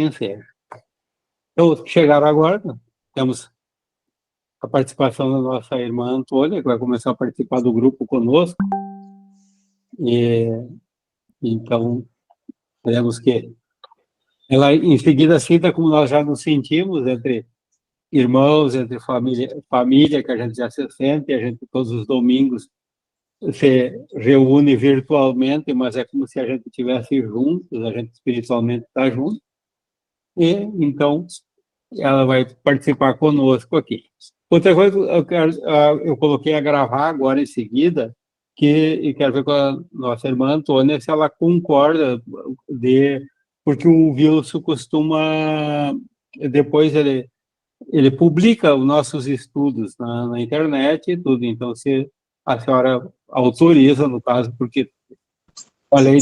enseja. Então, chegaram agora, temos a participação da nossa irmã Antônia, que vai começar a participar do grupo conosco, e então, teremos que ela, em seguida, sinta como nós já nos sentimos, entre irmãos, entre família, que a gente já se sente, a gente todos os domingos se reúne virtualmente, mas é como se a gente estivesse juntos, a gente espiritualmente está junto, e então ela vai participar conosco aqui. Outra coisa, eu coloquei a gravar agora em seguida, e quero ver com a nossa irmã Antônia se ela concorda, porque o Wilson costuma, depois ele publica os nossos estudos na internet e tudo, então se a senhora autoriza, no caso, porque falei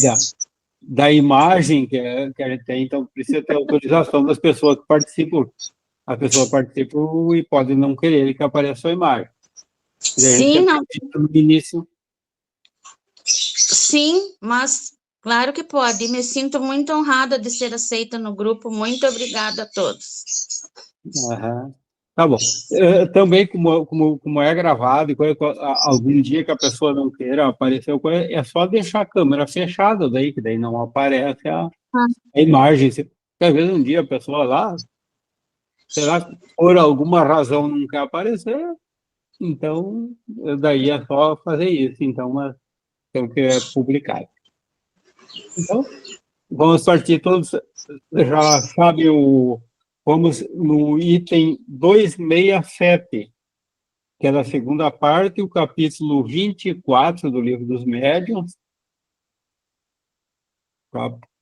da imagem que a gente tem, então precisa ter autorização das pessoas que participam. A pessoa participa e pode não querer que apareça a imagem. Sim, não. No início. Sim, mas claro que pode. Me sinto muito honrada de ser aceita no grupo. Muito obrigada a todos. Uhum. Tá bom. Também, como é gravado, algum dia que a pessoa não queira aparecer, é só deixar a câmera fechada, daí, que daí não aparece a imagem. Às vezes um dia a pessoa lá, será que por alguma razão não quer aparecer, então daí é só fazer isso. Então, mas tem que é publicado. Então, vamos partir todos, já sabe vamos no item 267, que é da segunda parte, o capítulo 24 do Livro dos Médiuns.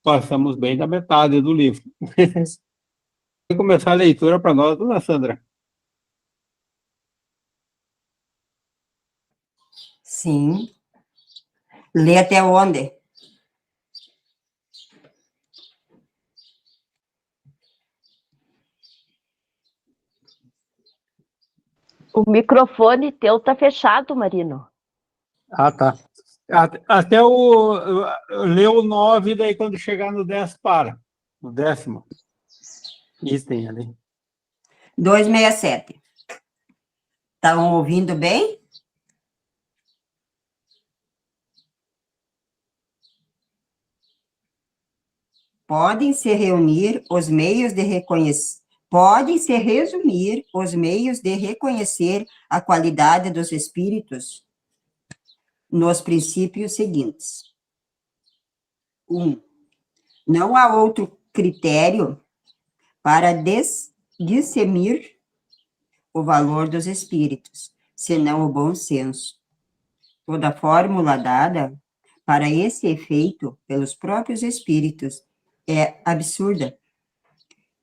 Passamos bem da metade do livro. Vou começar a leitura para nós, dona Sandra. Sim. Lê até onde? O microfone teu tá fechado, Marino. Ah, tá. Até leu o 9, daí quando chegar no 10, para. No 10º. Item ali. 267. Estão ouvindo bem? Podem-se resumir os meios de reconhecer a qualidade dos espíritos nos princípios seguintes. 1. Não há outro critério para discernir o valor dos espíritos, senão o bom senso. Toda fórmula dada para esse efeito pelos próprios espíritos é absurda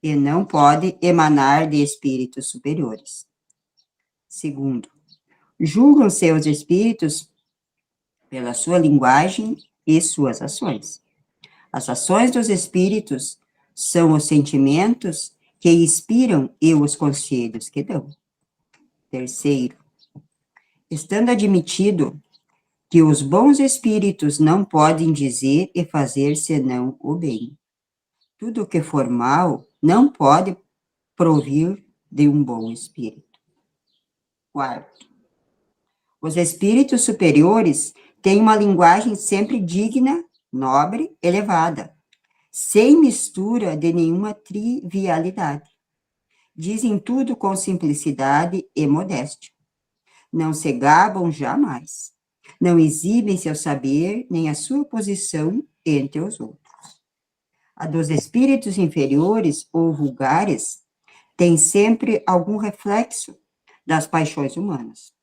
e não pode emanar de espíritos superiores. 2. Julgam seus espíritos pela sua linguagem e suas ações. As ações dos espíritos são os sentimentos que inspiram e os conselhos que dão. 3. Estando admitido que os bons espíritos não podem dizer e fazer senão o bem. Tudo o que for mal não pode provir de um bom espírito. 4. Os espíritos superiores têm uma linguagem sempre digna, nobre, elevada, sem mistura de nenhuma trivialidade. Dizem tudo com simplicidade e modéstia. Não se gabam jamais. Não exibem seu saber nem a sua posição entre os outros. A dos espíritos inferiores ou vulgares tem sempre algum reflexo das paixões humanas.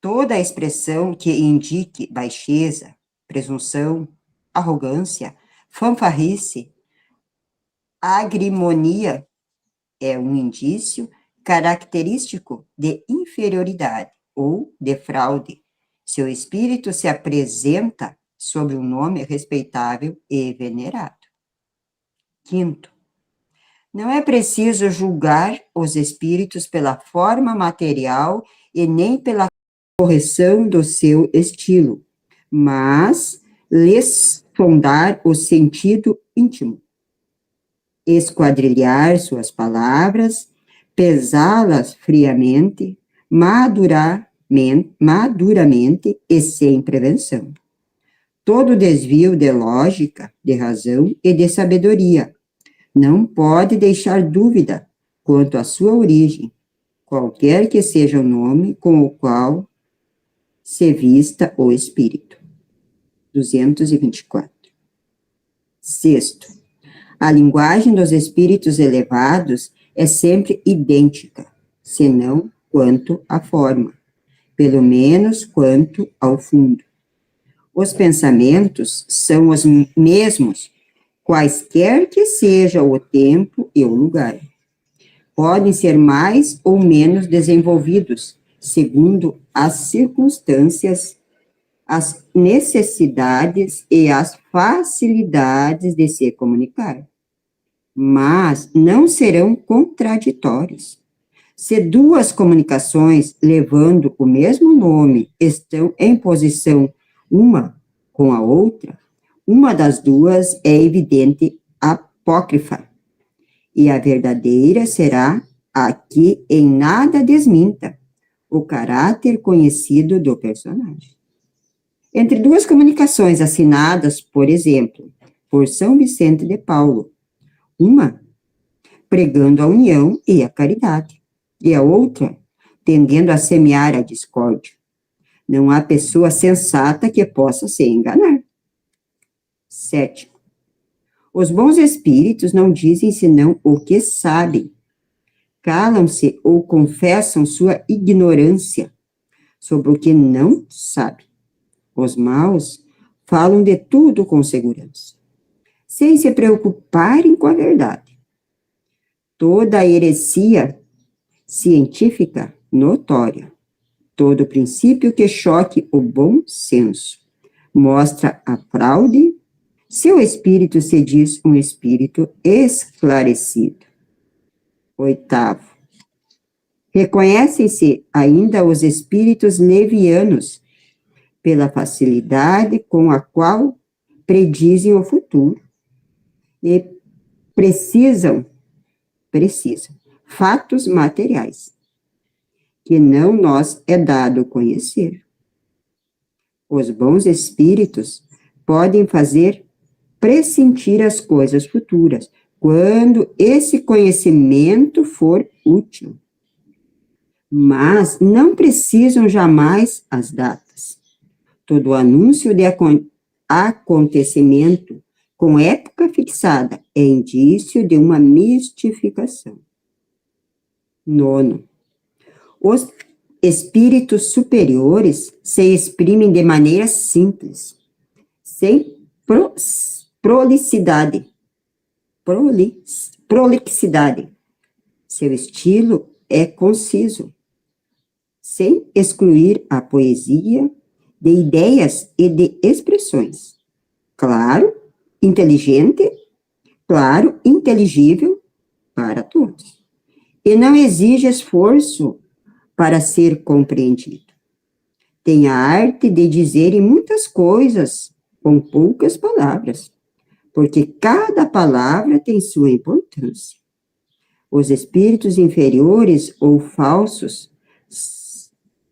Toda expressão que indique baixeza, presunção, arrogância, fanfarrice, agrimonia é um indício característico de inferioridade ou de fraude. Seu espírito se apresenta sob um nome respeitável e venerado. 5. Não é preciso julgar os espíritos pela forma material e nem pela correção do seu estilo, mas lhes sondar o sentido íntimo. esquadrilhar suas palavras, pesá-las friamente, maduramente e sem prevenção. Todo desvio de lógica, de razão e de sabedoria não pode deixar dúvida quanto à sua origem, qualquer que seja o nome com o qual se vista o espírito. 224. Sexto, a linguagem dos espíritos elevados é sempre idêntica, senão quanto à forma, pelo menos quanto ao fundo. Os pensamentos são os mesmos, quaisquer que seja o tempo e o lugar. Podem ser mais ou menos desenvolvidos, segundo as circunstâncias, as necessidades e as facilidades de se comunicar, mas não serão contraditórios. Se duas comunicações levando o mesmo nome estão em posição uma com a outra, uma das duas é evidente apócrifa, e a verdadeira será a que em nada desminta o caráter conhecido do personagem. Entre duas comunicações assinadas, por exemplo, por São Vicente de Paulo, uma pregando a união e a caridade, e a outra tendendo a semear a discórdia, não há pessoa sensata que possa se enganar. 7. Os bons espíritos não dizem senão o que sabem, calam-se ou confessam sua ignorância sobre o que não sabem. Os maus falam de tudo com segurança, sem se preocuparem com a verdade. Toda a heresia científica notória, todo princípio que choque o bom senso, mostra a fraude. Seu espírito se diz um espírito esclarecido. 8. Reconhecem-se ainda os espíritos levianos pela facilidade com a qual predizem o futuro e precisam fatos materiais que não nos é dado conhecer. Os bons espíritos podem fazer pressentir as coisas futuras, quando esse conhecimento for útil. Mas não precisam jamais as datas. Todo anúncio de acontecimento com época fixada é indício de uma mistificação. 9. Os espíritos superiores se exprimem de maneira simples, sem prolixidade. Seu estilo é conciso, sem excluir a poesia de ideias e de expressões. Claro, inteligente, claro, inteligível para todos. E não exige esforço para ser compreendido. Tem a arte de dizer muitas coisas com poucas palavras, porque cada palavra tem sua importância. Os espíritos inferiores ou falsos,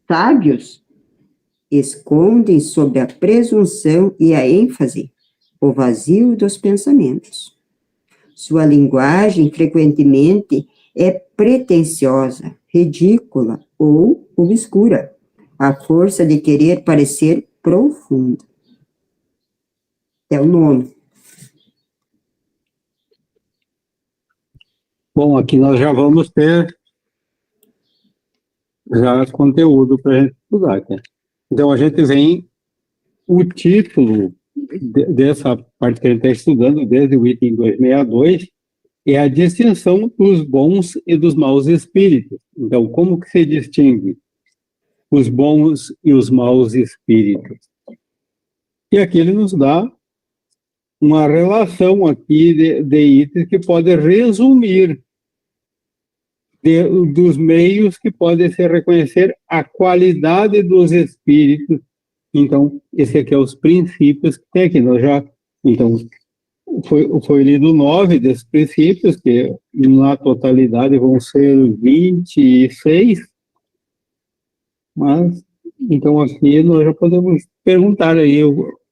sábios, escondem sob a presunção e a ênfase o vazio dos pensamentos. Sua linguagem frequentemente é pretensiosa, ridícula ou obscura, à força de querer parecer profunda. É o 9. Bom, aqui nós já vamos ter já conteúdo para a gente estudar, né? Então, a gente vem, o título dessa parte que a gente está estudando, desde o item 262, é a distinção dos bons e dos maus espíritos. Então, como que se distingue os bons e os maus espíritos? E aqui ele nos dá uma relação aqui de itens que pode resumir dos meios que podem se reconhecer a qualidade dos espíritos. Então, esse aqui é os princípios que tem aqui. Nós já, então, foi lido 9 desses princípios, que na totalidade vão ser 26, mas, então aqui nós já podemos perguntar aí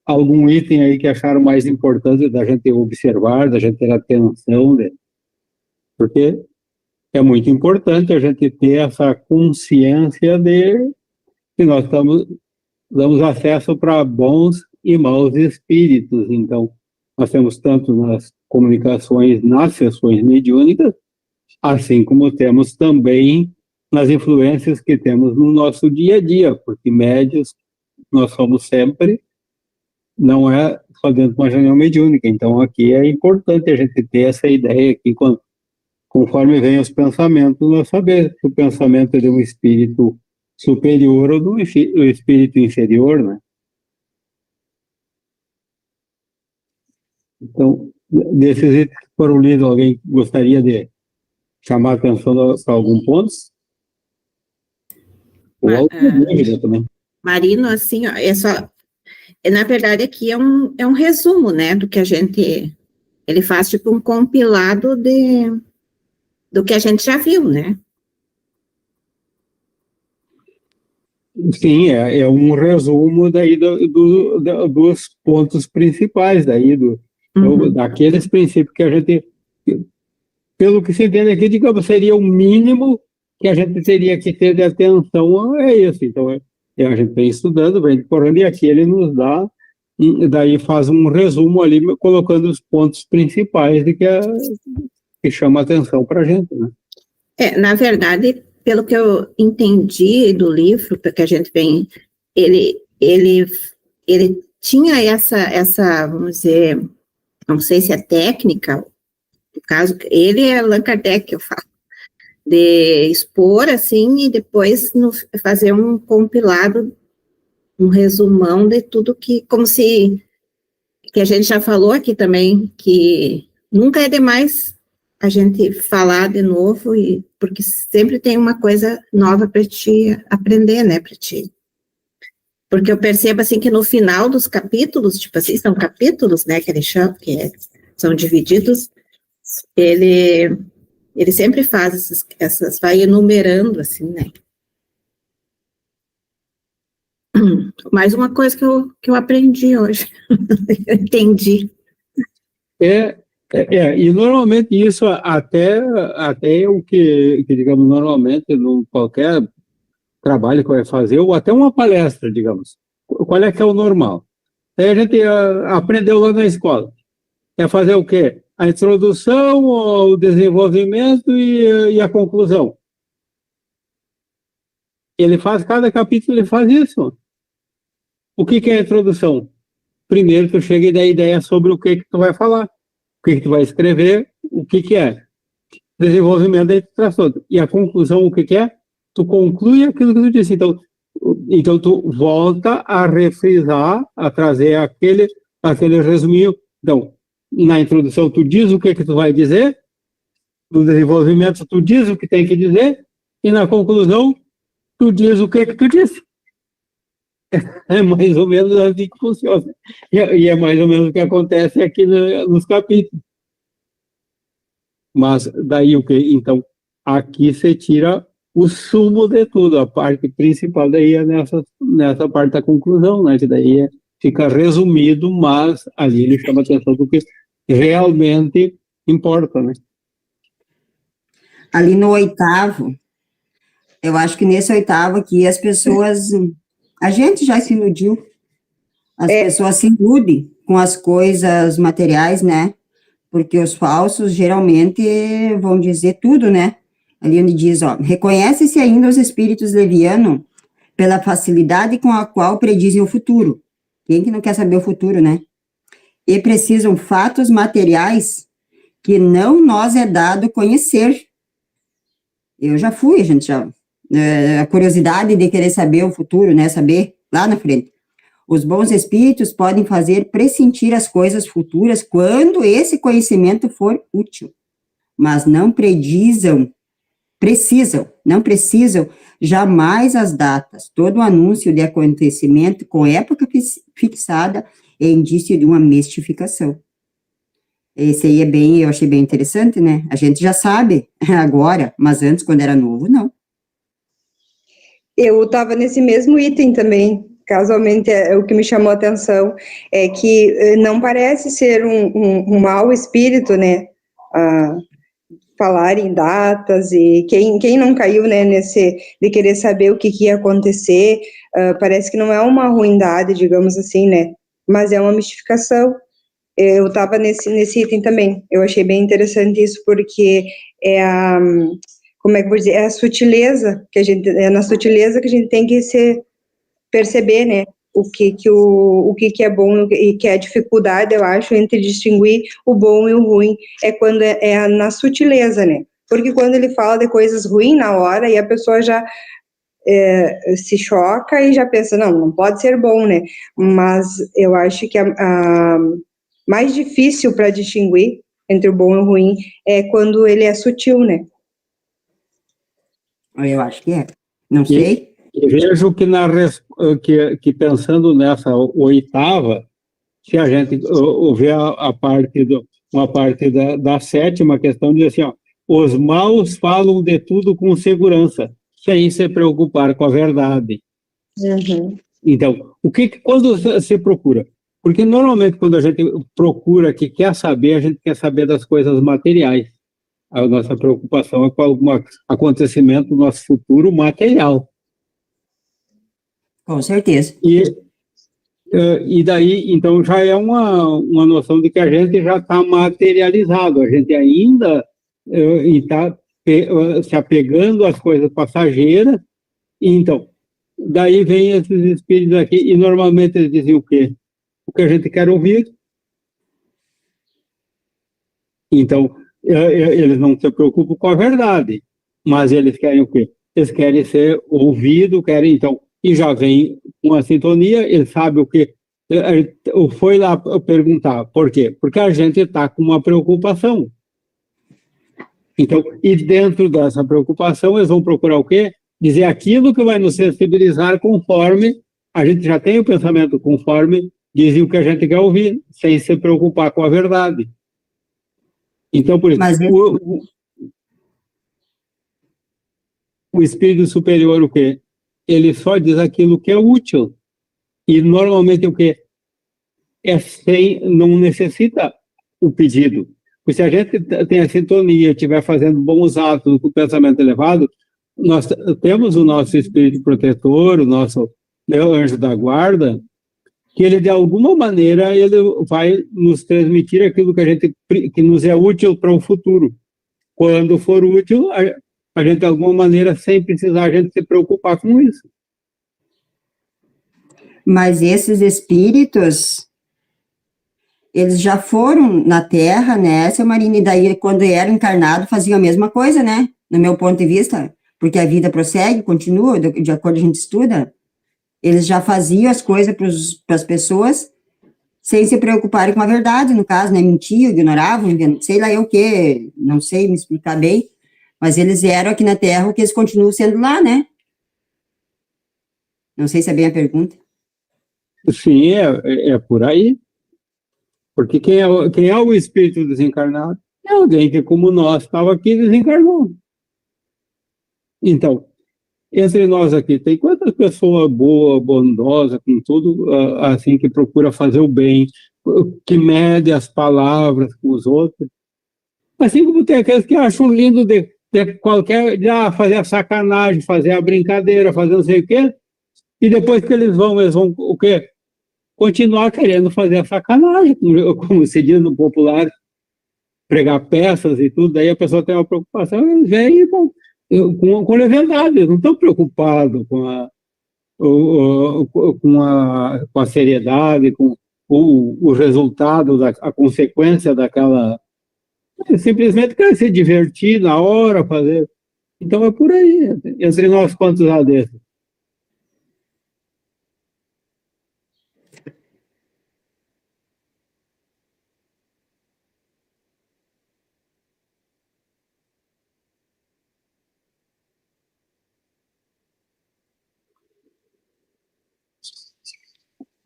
algum item aí que acharam mais importante da gente observar, da gente ter atenção, né? Porque é muito importante a gente ter essa consciência de que nós damos acesso para bons e maus espíritos. Então, nós temos tanto nas comunicações, nas sessões mediúnicas, assim como temos também nas influências que temos no nosso dia a dia, porque médios nós somos sempre, não é só dentro de uma reunião mediúnica. Então, aqui é importante a gente ter essa ideia aqui, conforme vem os pensamentos, nós sabemos que o pensamento é de um espírito superior ou do espírito inferior, né? Então, desses itens que foram lidos, alguém gostaria de chamar a atenção para algum ponto? Ou alguma dúvida também. Marino, assim, ó, na verdade, aqui é um resumo, né, do que a gente, ele faz tipo um compilado do que a gente já viu, né? Sim, é um resumo daí dos pontos principais daí, daqueles princípios que a gente, pelo que se entende aqui, digamos, seria o mínimo que a gente teria que ter de atenção a isso. Então, a gente vem estudando, vem correndo, e aqui ele nos dá, e daí faz um resumo ali, colocando os pontos principais de que chama a atenção para a gente, né? Na verdade, pelo que eu entendi do livro, porque a gente vem, ele tinha essa, vamos dizer, não sei se é técnica, no caso, ele é Allan Kardec, eu falo, de expor, assim, e depois fazer um compilado, um resumão de tudo que a gente já falou aqui também, que nunca é demais a gente falar de novo, porque sempre tem uma coisa nova para te aprender, né, para ti. Porque eu percebo, assim, que no final dos capítulos, tipo assim, são capítulos, né, que ele chama, são divididos, ele sempre faz vai enumerando, assim, né. Mais uma coisa que eu aprendi hoje, eu entendi. E normalmente isso até o que digamos, normalmente, qualquer trabalho que vai fazer, ou até uma palestra, digamos, qual é que é o normal? Aí a gente aprendeu lá na escola. É fazer o quê? A introdução, o desenvolvimento e a conclusão. Cada capítulo ele faz isso. O que é a introdução? Primeiro tu chega e dá ideia sobre o que tu vai falar, o que tu vai escrever, o que é. Desenvolvimento da traçou. E a conclusão, o que é? Tu conclui aquilo que tu disse. Então tu volta a refrisar, a trazer aquele resuminho. Então, na introdução tu diz o que tu vai dizer, no desenvolvimento tu diz o que tem que dizer, e na conclusão tu diz o que tu disse. É mais ou menos assim que funciona. E é mais ou menos o que acontece aqui nos capítulos. Mas daí o que? Então, aqui você tira o sumo de tudo, a parte principal daí é nessa parte da conclusão, né? Que daí fica resumido, mas ali ele chama a atenção do que realmente importa, né? Ali no 8º, eu acho que nesse 8º aqui as pessoas, a gente já se iludiu, as pessoas se iludem com as coisas materiais, né? Porque os falsos geralmente vão dizer tudo, né? Ali onde diz, reconhece-se ainda os espíritos levianos pela facilidade com a qual predizem o futuro. Quem que não quer saber o futuro, né? E precisam fatos materiais que não nos é dado conhecer. Eu já fui, gente, a curiosidade de querer saber o futuro, né? Saber lá na frente. Os bons espíritos podem fazer pressentir as coisas futuras quando esse conhecimento for útil, mas não precisam jamais as datas. Todo anúncio de acontecimento com época fixada é indício de uma mistificação. Esse aí eu achei bem interessante, né? A gente já sabe agora, mas antes, quando era novo, não. Eu estava nesse mesmo item também. Casualmente, o que me chamou a atenção é que não parece ser um mau espírito, né? Falar em datas, e quem não caiu, né, nesse de querer saber o que ia acontecer, parece que não é uma ruindade, digamos assim, né? Mas é uma mistificação. Eu estava nesse item também. Eu achei bem interessante isso, porque é como é que eu vou dizer? É a sutileza é na sutileza que a gente tem que perceber, né? O que é bom e que é a dificuldade, eu acho, entre distinguir o bom e o ruim, é quando é na sutileza, né? Porque quando ele fala de coisas ruins na hora, e a pessoa já se choca e já pensa, não pode ser bom, né? Mas eu acho que a mais difícil para distinguir entre o bom e o ruim é quando ele é sutil, né? Eu acho que é. Não sei. E vejo que pensando nessa oitava, se a gente ver uma parte da sétima questão, diz assim, ó, os maus falam de tudo com segurança, sem se preocupar com a verdade. Uhum. Então, quando se procura? Porque normalmente quando a gente procura que quer saber, a gente quer saber das coisas materiais. A nossa preocupação é com algum acontecimento do nosso futuro material. Com certeza. E daí, então, já é uma noção de que a gente já está materializado, a gente ainda está se apegando às coisas passageiras. E então, daí vem esses espíritos aqui, e normalmente eles dizem o quê? O que a gente quer ouvir. Então, eles não se preocupam com a verdade, mas eles querem o quê? Eles querem ser ouvidos, então, e já vem uma sintonia, ele sabe o que. Foi lá perguntar, por quê? Porque a gente está com uma preocupação. Então, e dentro dessa preocupação, eles vão procurar o quê? Dizer aquilo que vai nos sensibilizar conforme, a gente já tem o pensamento conforme, dizer o que a gente quer ouvir, sem se preocupar com a verdade. Então, por isso, o espírito superior, o quê? Ele só diz aquilo que é útil. E normalmente o quê? Não necessita o pedido. Porque se a gente tem a sintonia, estiver fazendo bons atos com o pensamento elevado, nós temos o nosso espírito protetor, o nosso anjo da guarda, que ele, de alguma maneira, ele vai nos transmitir aquilo que nos é útil para o futuro. Quando for útil, a gente, de alguma maneira, sem precisar a gente se preocupar com isso. Mas esses espíritos, eles já foram na Terra, né, seu Marina, e daí, quando eram encarnados, faziam a mesma coisa, né, no meu ponto de vista, porque a vida prossegue, continua, de acordo com a gente estuda. Eles já faziam as coisas para as pessoas sem se preocuparem com a verdade, no caso, né, mentiam, ignoravam, sei lá eu o quê, não sei me explicar bem, mas eles eram aqui na Terra o que eles continuam sendo lá, né? Não sei se é bem a pergunta. Sim, é por aí. Porque quem é o espírito desencarnado? É alguém que, como nós, estava aqui e desencarnou. Então, entre nós aqui, tem quantas pessoas boas, bondosas, com tudo, assim, que procura fazer o bem, que mede as palavras com os outros. Assim como tem aqueles que acham lindo de fazer a sacanagem, fazer a brincadeira, fazer não sei o quê, e depois que eles vão o quê? Continuar querendo fazer a sacanagem, como se diz no popular, pregar peças e tudo, daí a pessoa tem uma preocupação, eles vêm com levedade, eles não estão preocupados com a seriedade, com o resultado, a consequência daquela. Simplesmente quer se divertir na hora, fazer. Então é por aí. Entre nós, quantos há desses?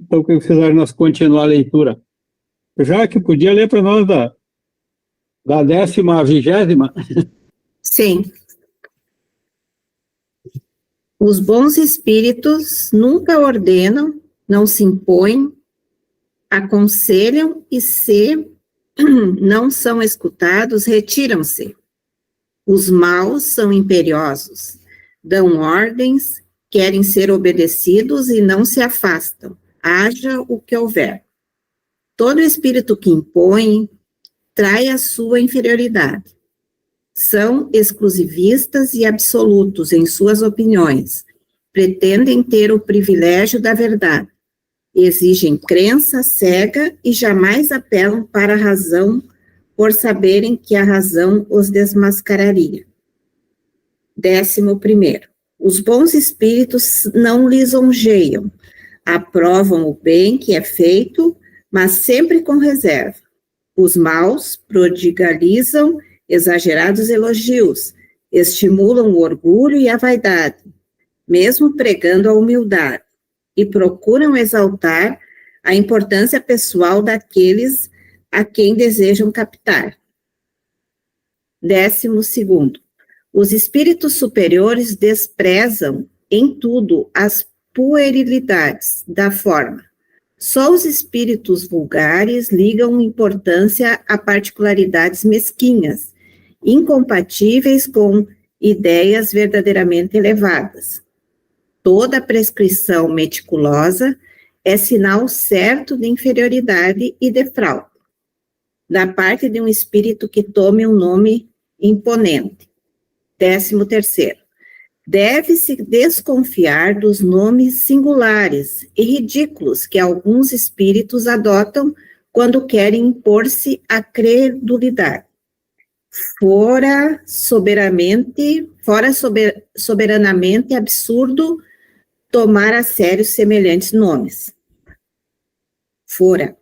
Então, o que vocês acham nós continuar a leitura? Já que podia ler para nós Da 10ª à 20ª? Sim. Os bons espíritos nunca ordenam, não se impõem, aconselham e, se não são escutados, retiram-se. Os maus são imperiosos, dão ordens, querem ser obedecidos e não se afastam, haja o que houver. Todo espírito que impõe trai a sua inferioridade. São exclusivistas e absolutos em suas opiniões, pretendem ter o privilégio da verdade, exigem crença cega e jamais apelam para a razão, por saberem que a razão os desmascararia. 11º. Os bons espíritos não lisonjeiam, aprovam o bem que é feito, mas sempre com reserva. Os maus prodigalizam exagerados elogios, estimulam o orgulho e a vaidade, mesmo pregando a humildade, e procuram exaltar a importância pessoal daqueles a quem desejam captar. 12º. Os espíritos superiores desprezam em tudo as puerilidades da forma. Só os espíritos vulgares ligam importância a particularidades mesquinhas, incompatíveis com ideias verdadeiramente elevadas. Toda prescrição meticulosa é sinal certo de inferioridade e de fraude, da parte de um espírito que tome um nome imponente. 13º. Deve-se desconfiar dos nomes singulares e ridículos que alguns espíritos adotam quando querem impor-se à credulidade. Fora soberanamente absurdo tomar a sério semelhantes nomes. 14º.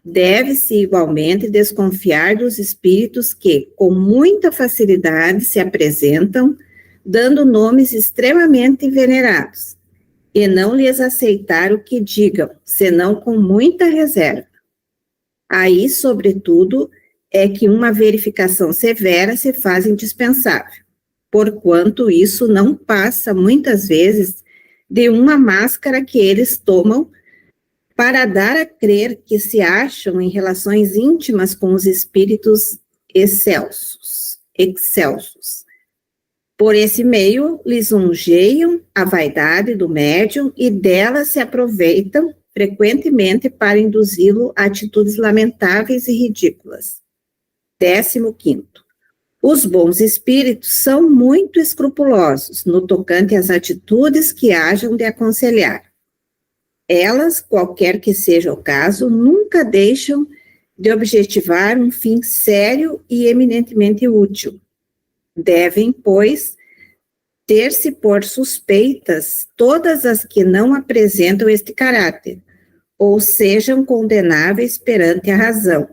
Deve-se igualmente desconfiar dos espíritos que, com muita facilidade, se apresentam, dando nomes extremamente venerados, e não lhes aceitar o que digam, senão com muita reserva. Aí, sobretudo, é que uma verificação severa se faz indispensável, porquanto isso não passa, muitas vezes, de uma máscara que eles tomam para dar a crer que se acham em relações íntimas com os espíritos excelsos. Por esse meio, lisonjeiam a vaidade do médium e dela se aproveitam frequentemente para induzi-lo a atitudes lamentáveis e ridículas. 15º. Os bons espíritos são muito escrupulosos no tocante às atitudes que hajam de aconselhar. Elas, qualquer que seja o caso, nunca deixam de objetivar um fim sério e eminentemente útil. Devem, pois, ter-se por suspeitas todas as que não apresentam este caráter, ou sejam condenáveis perante a razão,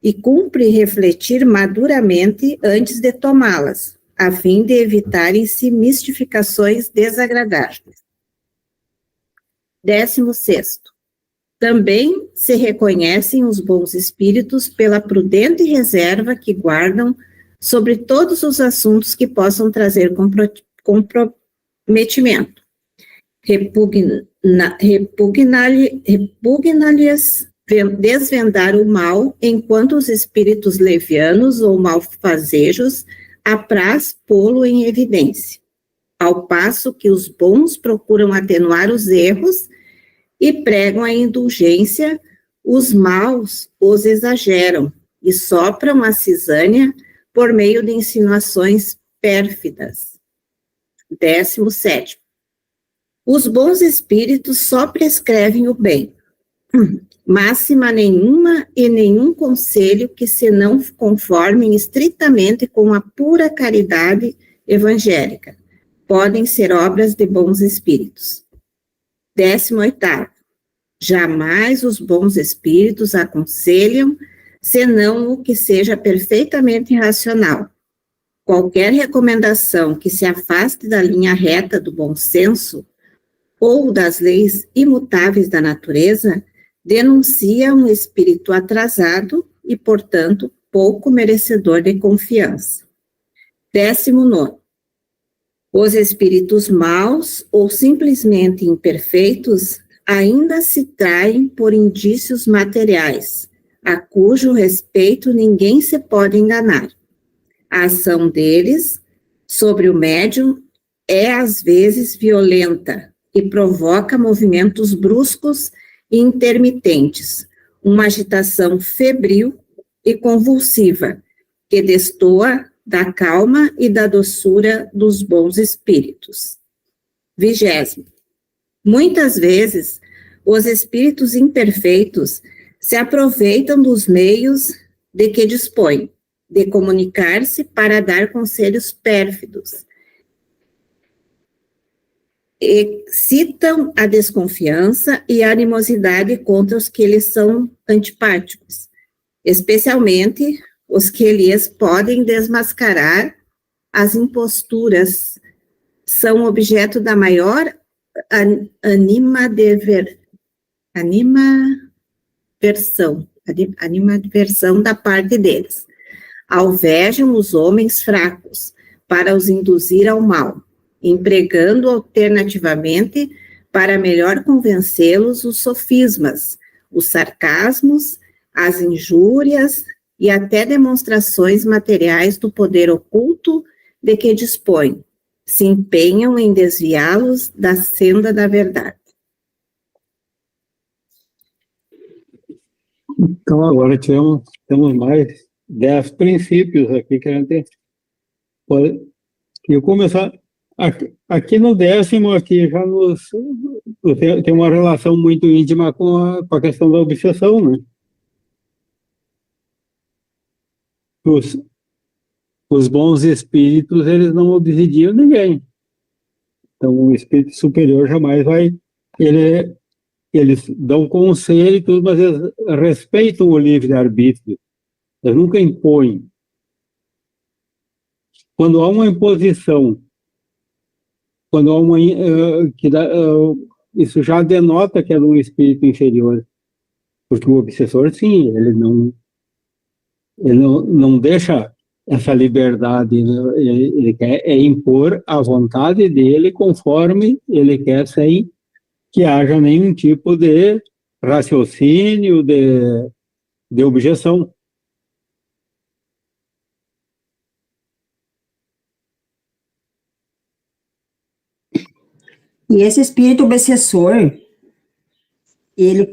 e cumpre refletir maduramente antes de tomá-las, a fim de evitarem-se mistificações desagradáveis. 16º. Também se reconhecem os bons espíritos pela prudente reserva que guardam sobre todos os assuntos que possam trazer comprometimento. Repugna-lhes desvendar o mal, enquanto os espíritos levianos ou malfazejos apraz pô-lo em evidência, ao passo que os bons procuram atenuar os erros e pregam a indulgência, os maus os exageram e sopram a cisânia por meio de insinuações pérfidas. 17º. Os bons espíritos só prescrevem o bem, máxima nenhuma e nenhum conselho que se não conformem estritamente com a pura caridade evangélica podem ser obras de bons espíritos. 18º. Jamais os bons espíritos aconselham, senão o que seja perfeitamente racional. Qualquer recomendação que se afaste da linha reta do bom senso ou das leis imutáveis da natureza denuncia um espírito atrasado, e, portanto, pouco merecedor de confiança. 19. Os espíritos maus ou simplesmente imperfeitos ainda se traem por indícios materiais, a cujo respeito ninguém se pode enganar. A ação deles sobre o médium é às vezes violenta e provoca movimentos bruscos e intermitentes, uma agitação febril e convulsiva, que destoa da calma e da doçura dos bons espíritos. 20. Muitas vezes, os espíritos imperfeitos se aproveitam dos meios de que dispõem, de comunicar-se para dar conselhos pérfidos. Excitam a desconfiança e a animosidade contra os que lhes são antipáticos, especialmente os que lhes podem desmascarar as imposturas, são objeto da maior animadversão da parte deles. Alvejam os homens fracos para os induzir ao mal, empregando alternativamente para melhor convencê-los os sofismas, os sarcasmos, as injúrias e até demonstrações materiais do poder oculto de que dispõem, se empenham em desviá-los da senda da verdade. Então, agora temos mais 10 princípios aqui que a gente pode... Eu começar aqui no 10º, aqui já tem uma relação muito íntima com a questão da obsessão, né? Os bons espíritos, eles não obsidiam ninguém. Então, o espírito superior jamais vai... Eles dão conselho e tudo, mas eles respeitam o livre-arbítrio. Eles nunca impõem. Quando há uma imposição, quando há uma... isso já denota que é de um espírito inferior. Porque o obsessor, sim, ele não deixa essa liberdade, ele quer impor a vontade dele conforme ele quer, sem que haja nenhum tipo de raciocínio, de objeção. E esse espírito obsessor, ele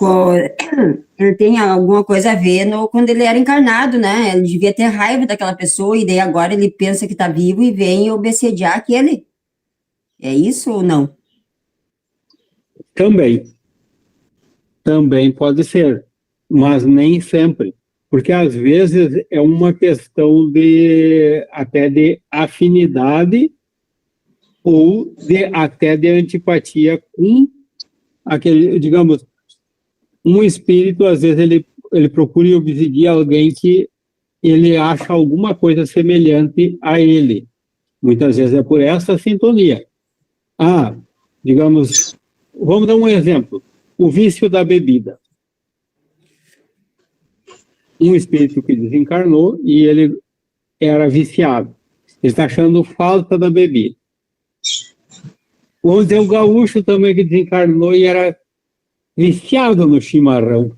tem alguma coisa a ver quando ele era encarnado, né? Ele devia ter raiva daquela pessoa e daí agora ele pensa que está vivo e vem obsediar aquele. É isso ou não? Também pode ser, mas nem sempre, porque às vezes é uma questão até de afinidade ou até de antipatia com aquele, digamos, um espírito, às vezes ele procura obsidiar alguém que ele acha alguma coisa semelhante a ele. Muitas vezes é por essa sintonia. Digamos, vamos dar um exemplo. O vício da bebida. Um espírito que desencarnou e ele era viciado. Ele está achando falta da bebida. Vamos ter um gaúcho também que desencarnou e era viciado no chimarrão.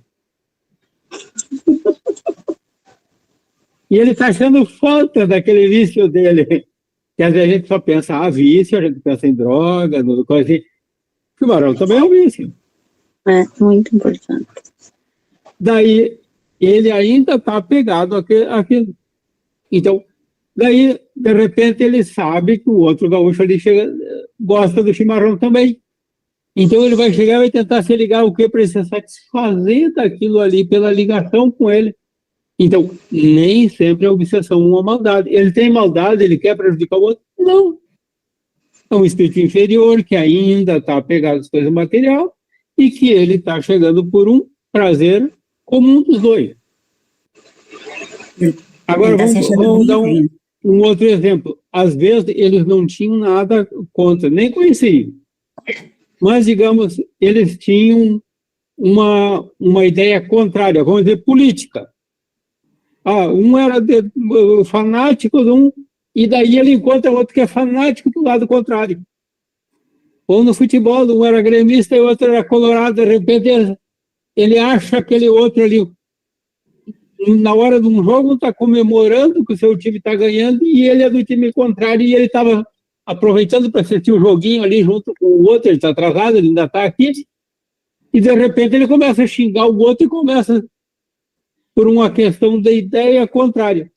E ele está achando falta daquele vício dele. Que às vezes a gente só pensa, vício, a gente pensa em droga, coisa assim. Chimarrão também é um vício. É, muito importante. Daí, ele ainda está apegado àquilo. Então, daí, de repente, ele sabe que o outro gaúcho ali gosta do chimarrão também. Então, ele vai chegar e vai tentar se ligar o quê? Para ele se satisfazer daquilo ali pela ligação com ele. Então, nem sempre é obsessão uma maldade. Ele tem maldade, ele quer prejudicar o outro? Não. É um espírito inferior que ainda está apegado às coisas materiais e que ele está chegando por um prazer comum dos dois. Agora, vamos dar um outro exemplo. Às vezes, eles não tinham nada contra, nem conheciam. Mas, digamos, eles tinham uma ideia contrária, vamos dizer, política. Um era fanático de um, e daí ele encontra outro que é fanático do lado contrário. Ou no futebol, um era gremista e o outro era colorado, de repente ele acha aquele outro ali, na hora de um jogo, está comemorando que o seu time está ganhando e ele é do time contrário e ele estava aproveitando para assistir o joguinho ali junto com o outro, ele está atrasado, ele ainda está aqui, e de repente ele começa a xingar o outro e começa por uma questão de ideia contrária.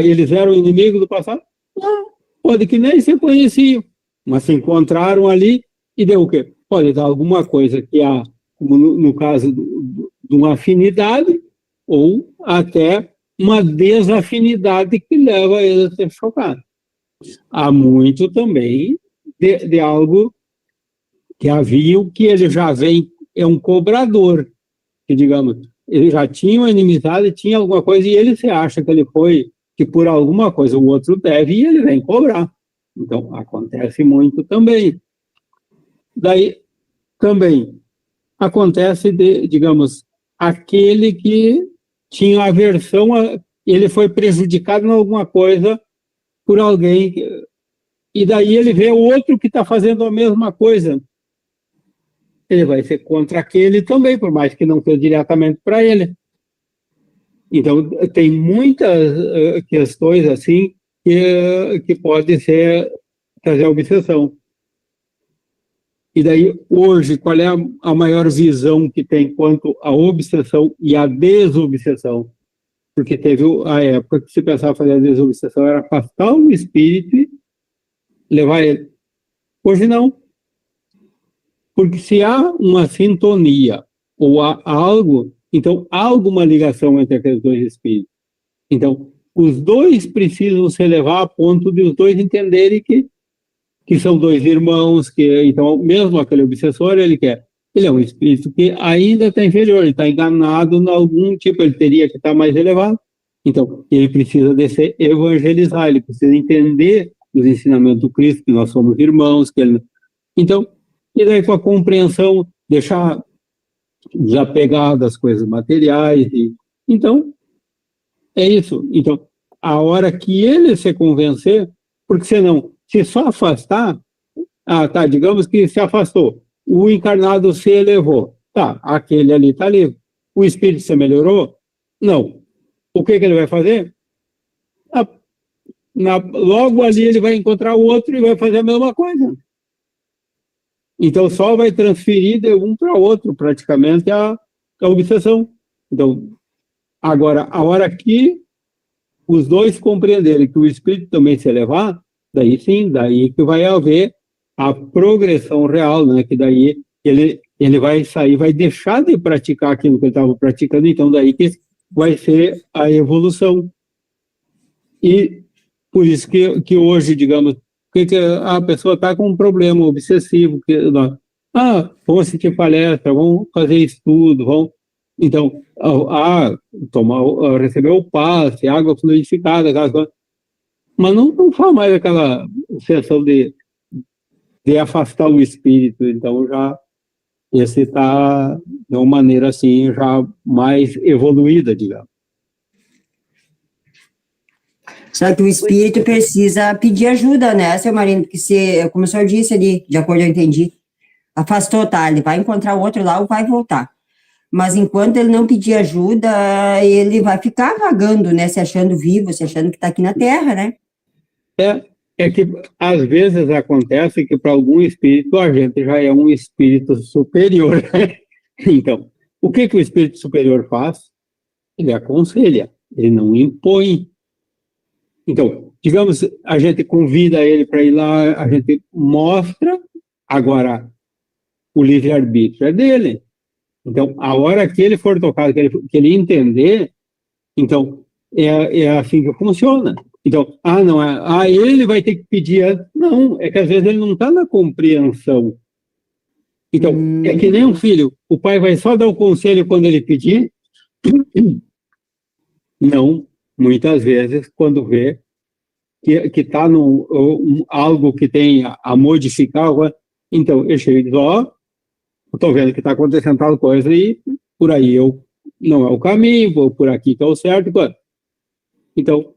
Eles eram inimigos do passado? Não, pode que nem se conheciam, mas se encontraram ali e deu o quê? Pode dar alguma coisa que há, como no caso de uma afinidade, ou até uma desafinidade que leva eles a ser chocados. Há muito também de algo que havia, que ele já vem, é um cobrador, que digamos, ele já tinha uma inimizade, tinha alguma coisa, e ele se acha que ele foi, que por alguma coisa o outro deve, e ele vem cobrar. Então, acontece muito também. Daí, também, acontece digamos, aquele que tinha aversão, ele foi prejudicado em alguma coisa por alguém, e daí ele vê o outro que está fazendo a mesma coisa. Ele vai ser contra aquele também, por mais que não seja diretamente para ele. Então, tem muitas questões assim que pode ser trazer obsessão. E daí, hoje, qual é a maior visão que tem quanto à obsessão e à desobsessão? Porque teve a época que se pensava fazer a desobsessão era afastar o espírito e levar ele. Hoje não. Porque se há uma sintonia ou há algo, então há alguma ligação entre aqueles dois espíritos. Então, os dois precisam se levar a ponto de os dois entenderem que são dois irmãos, que então mesmo aquele obsessor, ele é um espírito que ainda está inferior, ele está enganado em algum tipo, ele teria que estar mais elevado. Então, ele precisa de se evangelizar, ele precisa entender os ensinamentos do Cristo, que nós somos irmãos, então, e daí com a compreensão, deixar desapegado das coisas materiais, então, é isso. Então, a hora que ele se convencer, porque senão, se só afastar, digamos que se afastou, o encarnado se elevou, aquele ali está livre, o espírito se melhorou? Não. O que ele vai fazer? Logo ali ele vai encontrar o outro e vai fazer a mesma coisa. Então só vai transferir de um para outro praticamente a obsessão. Então, agora, a hora que os dois compreenderem que o espírito também se elevar, daí sim, daí que vai haver a progressão real, né? Que daí ele vai sair, vai deixar de praticar aquilo que ele estava praticando, então daí que vai ser a evolução. E por isso que hoje, digamos, que a pessoa está com um problema obsessivo, vamos assistir palestra, vamos fazer estudo, então, receber o passe, água fluidificada, aquelas coisas, mas não faz mais aquela sessão de afastar o espírito, então já esse está de uma maneira assim, já mais evoluída, digamos. Só que o espírito precisa pedir ajuda, né, seu Marino? Porque como o senhor disse ali, de acordo eu entendi, afastou, ele vai encontrar o outro lá ou vai voltar. Mas enquanto ele não pedir ajuda, ele vai ficar vagando, né, se achando vivo, se achando que está aqui na Terra, né? É que às vezes acontece que para algum espírito a gente já é um espírito superior. Então, o que o espírito superior faz? Ele aconselha, ele não impõe. Então, digamos, a gente convida ele para ir lá, a gente mostra, agora o livre-arbítrio é dele. Então, a hora que ele for tocado, que ele entender, então, é assim que funciona. Então, não é, ele vai ter que pedir, não, é que às vezes ele não está na compreensão. Então, é que nem um filho, o pai vai só dar o conselho quando ele pedir? Não, muitas vezes, quando vê que está algo que tem a modificar, então, ele chega e diz, estou vendo que está acontecendo tal coisa e por aí não é o caminho, vou por aqui que é o certo. Então,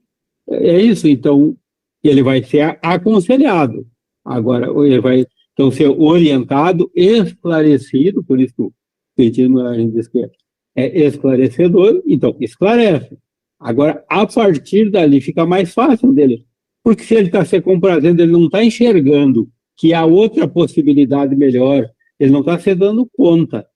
é isso. Então, ele vai ser aconselhado. Agora, ele vai então ser orientado, esclarecido, por isso que o Espiritismo, a gente diz que é esclarecedor, então esclarece. Agora, a partir dali, fica mais fácil dele. Porque se ele está se comprazendo, ele não está enxergando que há outra possibilidade melhor, ele não está se dando conta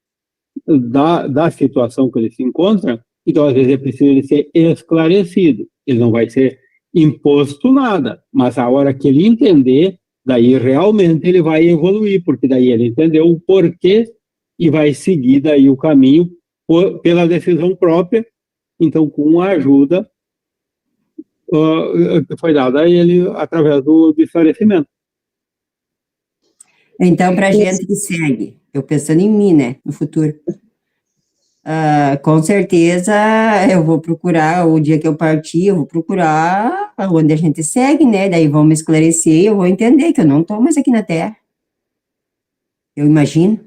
da situação que ele se encontra, então, às vezes, é preciso ele ser esclarecido. Ele não vai ser imposto nada, mas a hora que ele entender, daí realmente ele vai evoluir, porque daí ele entendeu o porquê e vai seguir daí o caminho pela decisão própria, então com a ajuda que foi dada a ele através do esclarecimento. Então, para a gente que segue, eu pensando em mim, né, no futuro, com certeza eu vou procurar, o dia que eu partir, eu vou procurar onde a gente segue, né, daí vão me esclarecer e eu vou entender que eu não estou mais aqui na Terra. Eu imagino.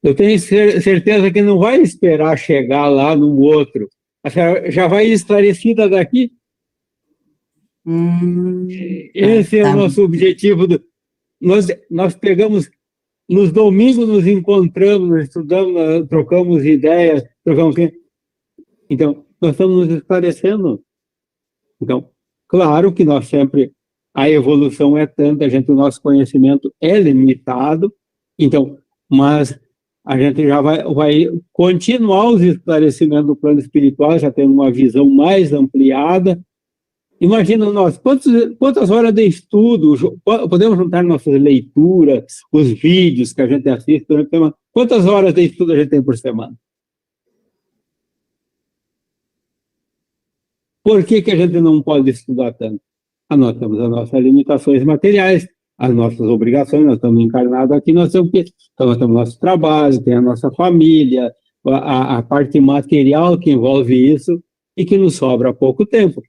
Eu tenho certeza que não vai esperar chegar lá no outro. Já vai esclarecida daqui. Esse é o nosso objetivo. Nós pegamos, nos domingos nos encontramos, estudamos, trocamos ideias, então, nós estamos nos esclarecendo. Então, claro que nós sempre, a evolução é tanta, o nosso conhecimento é limitado, então, mas a gente já vai continuar os esclarecimentos do plano espiritual, já tendo uma visão mais ampliada. Imagina nós, quantas horas de estudo, podemos juntar nossas leituras, os vídeos que a gente assiste durante a semana, quantas horas de estudo a gente tem por semana? Por que a gente não pode estudar tanto? Nós temos as nossas limitações materiais, as nossas obrigações, nós estamos encarnados aqui, nós temos o nosso trabalho, tem a nossa família, a parte material que envolve isso, e que nos sobra pouco tempo.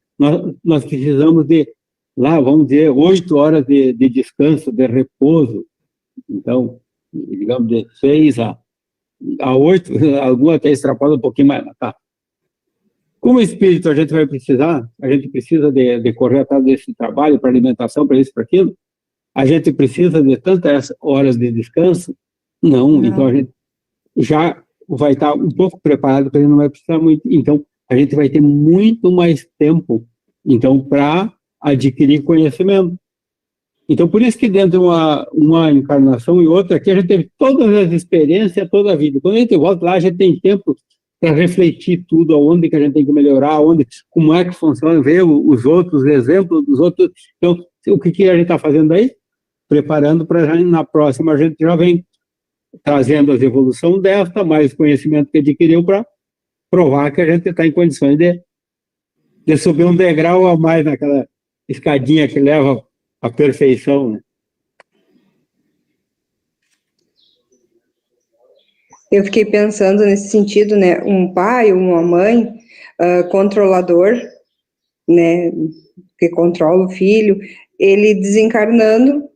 Nós precisamos de, vamos dizer, 8 horas de descanso, de repouso. Então, digamos, de 6 a 8, alguns até extrapolam um pouquinho mais, tá? Como espírito, a gente precisa de correr atrás desse trabalho para alimentação, para isso, para aquilo. A gente precisa de tantas horas de descanso? Não. Então a gente já vai estar um pouco preparado, porque não vai precisar muito. Então, a gente vai ter muito mais tempo, então, para adquirir conhecimento. Então, por isso que dentro de uma encarnação e outra, aqui a gente teve todas as experiências, toda a vida. Quando a gente volta lá, a gente tem tempo para refletir tudo, aonde que a gente tem que melhorar, como é que funciona, ver os outros exemplos dos outros. Então, o que a gente está fazendo aí? Preparando para na próxima, a gente já vem trazendo as evoluções desta, mais conhecimento que adquiriu para provar que a gente está em condições de subir um degrau a mais naquela escadinha que leva à perfeição, né? Eu fiquei pensando nesse sentido, né, um pai, uma mãe, controlador, né, que controla o filho, ele desencarnando,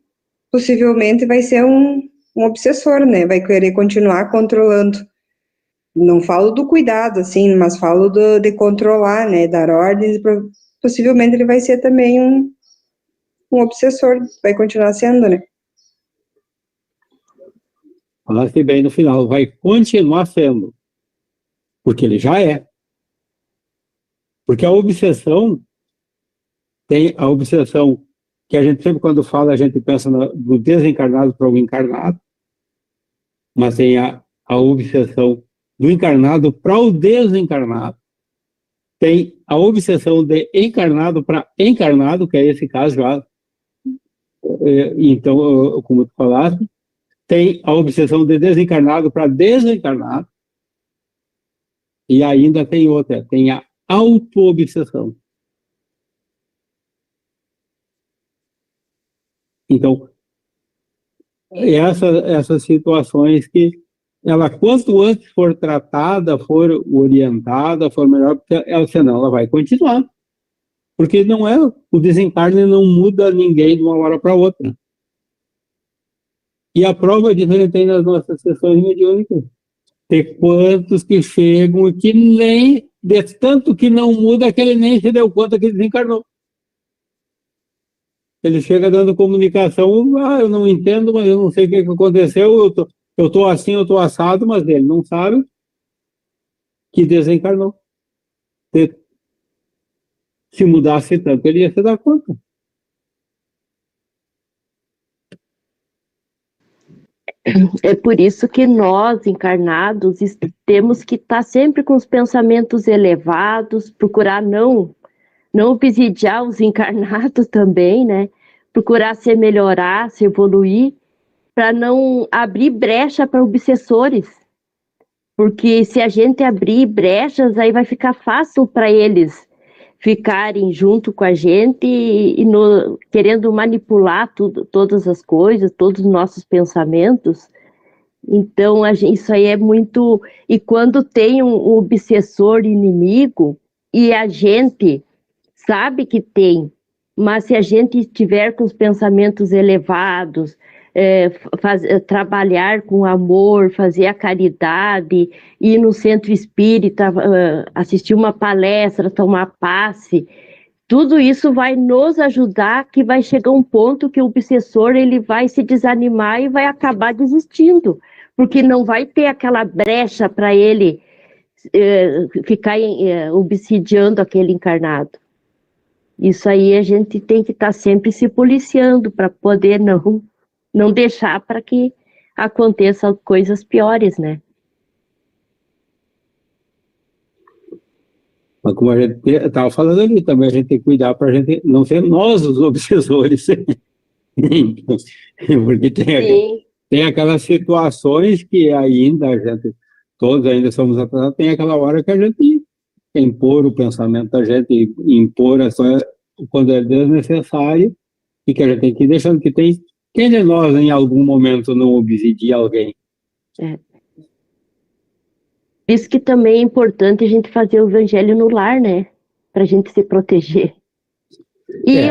possivelmente vai ser um obsessor, né, vai querer continuar controlando. Não falo do cuidado, assim, mas falo de controlar, né, dar ordens, possivelmente ele vai ser também um obsessor, vai continuar sendo, né. Falaste bem no final, vai continuar sendo, porque ele já é. Porque a obsessão, tem a obsessão que a gente sempre quando fala, a gente pensa do desencarnado para o encarnado, mas tem a obsessão do encarnado para o desencarnado. Tem a obsessão de encarnado para encarnado, que é esse caso já. Então, como tu falaste, tem a obsessão de desencarnado para desencarnado, e ainda tem outra, tem a auto-obsessão. Então, essas situações que ela, quanto antes for tratada, for orientada, for melhor, porque senão ela vai continuar. Porque não é, o desencarne não muda ninguém de uma hora para outra. E a prova disso a gente tem nas nossas sessões mediúnicas. Tem quantos que chegam e que nem, de tanto que não muda, que ele nem se deu conta que desencarnou. Ele chega dando comunicação, eu não entendo, mas eu não sei o que aconteceu, eu tô assim, eu tô assado, mas ele não sabe que desencarnou. Se mudasse tanto, ele ia se dar conta. É por isso que nós, encarnados, temos que estar sempre com os pensamentos elevados, procurar não obsidiar os encarnados também, né? Procurar se melhorar, se evoluir, para não abrir brecha para obsessores. Porque se a gente abrir brechas, aí vai ficar fácil para eles ficarem junto com a gente querendo manipular todas as coisas, todos os nossos pensamentos. Então, isso aí é muito... E quando tem um obsessor inimigo, e a gente sabe que tem, mas se a gente estiver com os pensamentos elevados, trabalhar com amor, fazer a caridade, ir no centro espírita, assistir uma palestra, tomar passe, tudo isso vai nos ajudar, que vai chegar um ponto que o obsessor ele vai se desanimar e vai acabar desistindo, porque não vai ter aquela brecha para ele ficar obsidiando aquele encarnado. Isso aí a gente tem que estar sempre se policiando para poder não deixar para que aconteçam coisas piores, né? Mas como a gente estava falando ali também, a gente tem que cuidar para a gente não ser nós os obsessores. Porque tem aquelas situações que ainda todos ainda somos atrasados, tem aquela hora que a gente impor o pensamento da gente, impor quando é desnecessário, e que a gente tem que ir deixando que quem de nós em algum momento não obsidia alguém. Isso que também é importante a gente fazer o evangelho no lar, né? Para a gente se proteger. E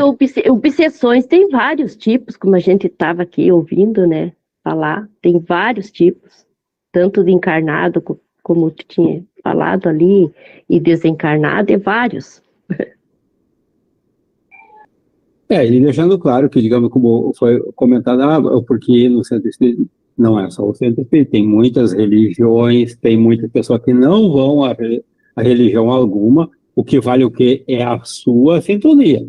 obsessões tem vários tipos, como a gente estava aqui ouvindo, né? Falar, tem vários tipos, tanto de encarnado, como tu tinha falado ali, e desencarnado, vários. E deixando claro que, digamos, como foi comentado, porque no centro espírita não é só o centro espírita, tem muitas religiões, tem muitas pessoas que não vão a religião alguma, o que vale o que é a sua sintonia.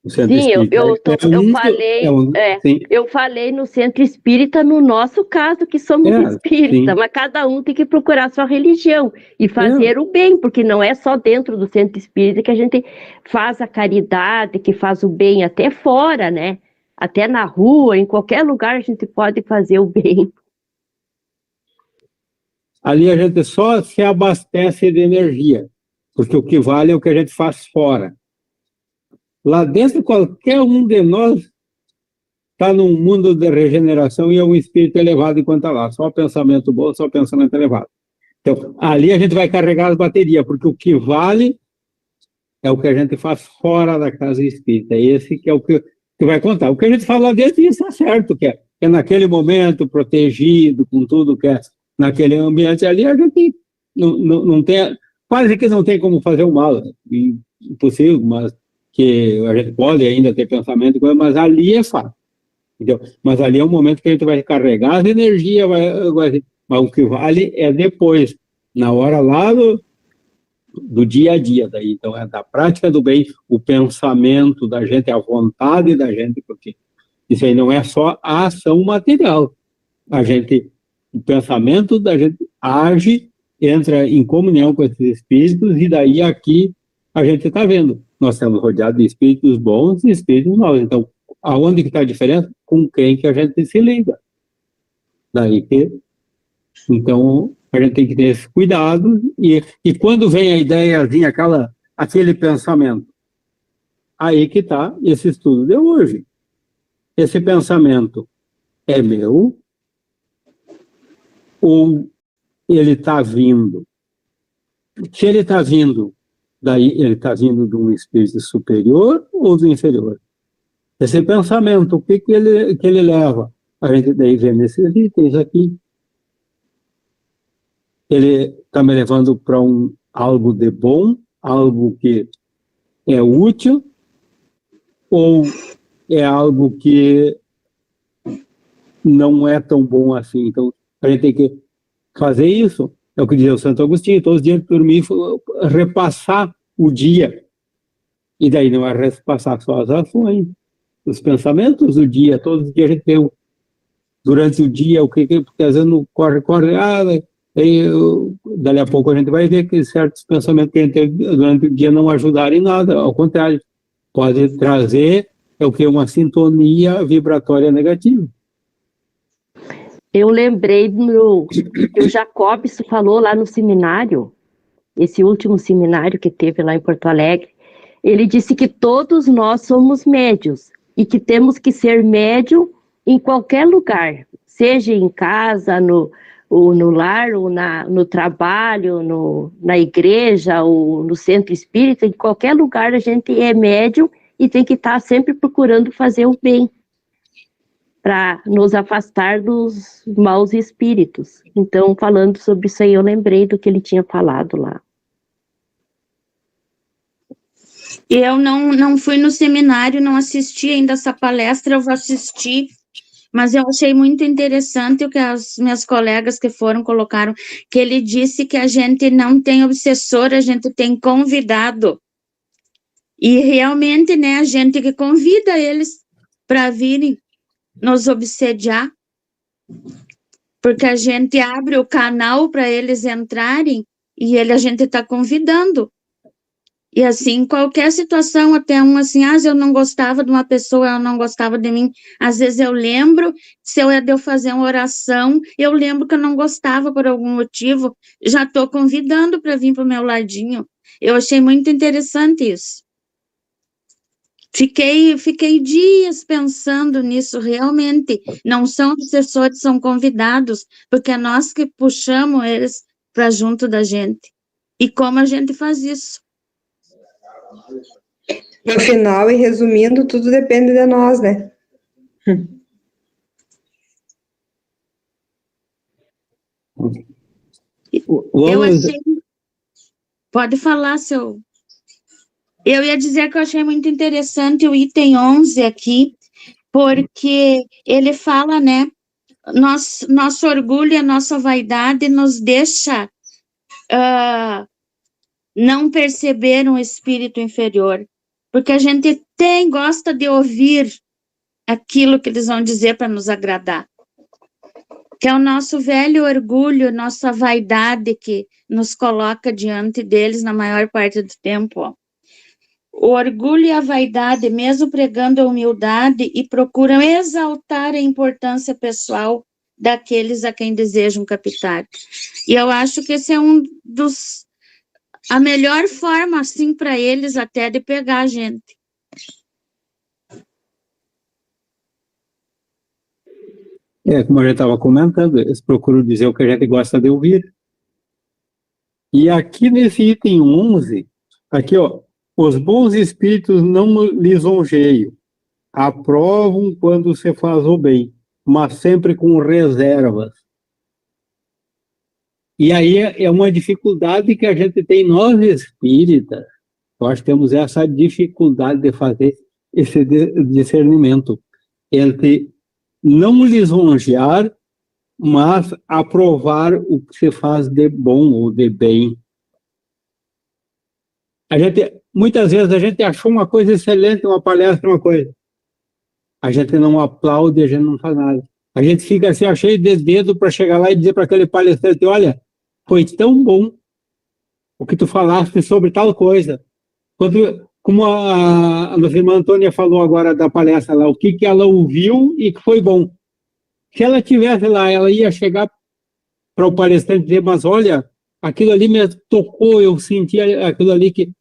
Sim, eu falei no centro espírita, no nosso caso, que somos espíritas, mas cada um tem que procurar a sua religião e fazer o bem, porque não é só dentro do centro espírita que a gente faz a caridade, que faz o bem até fora, né? Até na rua, em qualquer lugar a gente pode fazer o bem. Ali a gente só se abastece de energia, porque o que vale é o que a gente faz fora. Lá dentro, qualquer um de nós está num mundo de regeneração e é um espírito elevado enquanto está lá. Só pensamento bom, só pensamento elevado. Então, ali a gente vai carregar as baterias, porque o que vale é o que a gente faz fora da casa espírita. Esse que é o que vai contar. O que a gente fala lá dentro, isso é certo, que é naquele momento, protegido, com tudo que é naquele ambiente ali, a gente não tem, quase que não tem como fazer o mal. Impossível, mas que a gente pode ainda ter pensamento, mas ali é fácil. Entendeu? Mas ali é um momento que a gente vai carregar as energias, mas o que vale é depois, na hora lá do dia a dia. Daí. Então, é da prática do bem, o pensamento da gente, a vontade da gente, porque isso aí não é só a ação material. O pensamento da gente age, entra em comunhão com esses espíritos, e daí aqui a gente está vendo. Nós estamos rodeados de espíritos bons e espíritos maus. Então, aonde que está a diferença? Com quem que a gente se liga. Daí que... Então, a gente tem que ter esse cuidado, e quando vem a ideiazinha, aquele pensamento, aí que está esse estudo de hoje. Esse pensamento é meu, ou ele está vindo? Se ele está vindo, daí ele está vindo de um espírito superior ou do inferior? Esse pensamento, o que ele leva? A gente daí vê nesses itens aqui. ele está me levando para algo de bom, algo que é útil, ou é algo que não é tão bom assim? Então, a gente tem que fazer isso, é o que dizia o Santo Agostinho, todos os dias de dormir, repassar o dia. E daí não é repassar só as ações, os pensamentos do dia, todos os dias a gente tem durante o dia, porque às vezes não corre, dali a pouco a gente vai ver que certos pensamentos que a gente teve durante o dia não ajudaram em nada, ao contrário, pode trazer uma sintonia vibratória negativa. Eu lembrei que o Jacobson falou lá no seminário, esse último seminário que teve lá em Porto Alegre. Ele disse que todos nós somos médios e que temos que ser médium em qualquer lugar, seja em casa, no lar, ou no trabalho, na igreja, ou no centro espírita, em qualquer lugar a gente é médium e tem que estar sempre procurando fazer o bem, para nos afastar dos maus espíritos. Então, falando sobre isso aí, eu lembrei do que ele tinha falado lá. Eu não fui no seminário, não assisti ainda essa palestra, eu vou assistir, mas eu achei muito interessante o que as minhas colegas que foram colocaram, que ele disse que a gente não tem obsessor, a gente tem convidado. E realmente, né, a gente que convida eles para virem nos obsediar, porque a gente abre o canal para eles entrarem e a gente está convidando. E assim, qualquer situação, até assim, eu não gostava de uma pessoa, ela não gostava de mim, às vezes eu lembro, se eu fazer uma oração, eu lembro que eu não gostava por algum motivo, já estou convidando para vir para o meu ladinho. Eu achei muito interessante isso. Fiquei dias pensando nisso, realmente, não são obsessores, são convidados, porque é nós que puxamos eles para junto da gente. E como a gente faz isso? No final, e resumindo, tudo depende de nós, né? Eu achei... Pode falar, seu... Eu ia dizer que eu achei muito interessante o item 11 aqui, porque ele fala, né, nosso orgulho e a nossa vaidade nos deixa não perceber um espírito inferior, porque a gente gosta de ouvir aquilo que eles vão dizer para nos agradar, que é o nosso velho orgulho, nossa vaidade que nos coloca diante deles na maior parte do tempo, ó. O orgulho e a vaidade, mesmo pregando a humildade, e procuram exaltar a importância pessoal daqueles a quem desejam captar. E eu acho que esse é a melhor forma, assim, para eles até de pegar a gente. Como a gente estava comentando, eles procuram dizer o que a gente gosta de ouvir. E aqui nesse item 11, aqui, ó, os bons espíritos não lisonjeiam, aprovam quando se faz o bem, mas sempre com reservas. E aí é uma dificuldade que a gente tem, nós espíritas, nós temos essa dificuldade de fazer esse discernimento entre não lisonjear, mas aprovar o que se faz de bom ou de bem. Muitas vezes a gente achou uma coisa excelente, uma palestra, uma coisa. A gente não aplaude, a gente não faz nada. A gente fica assim, cheio de dedo para chegar lá e dizer para aquele palestrante, olha, foi tão bom o que tu falaste sobre tal coisa. Como a nossa irmã Antônia falou agora da palestra lá, o que ela ouviu e que foi bom. Se ela tivesse lá, ela ia chegar para o palestrante e dizer, mas olha, aquilo ali me tocou, eu senti aquilo ali que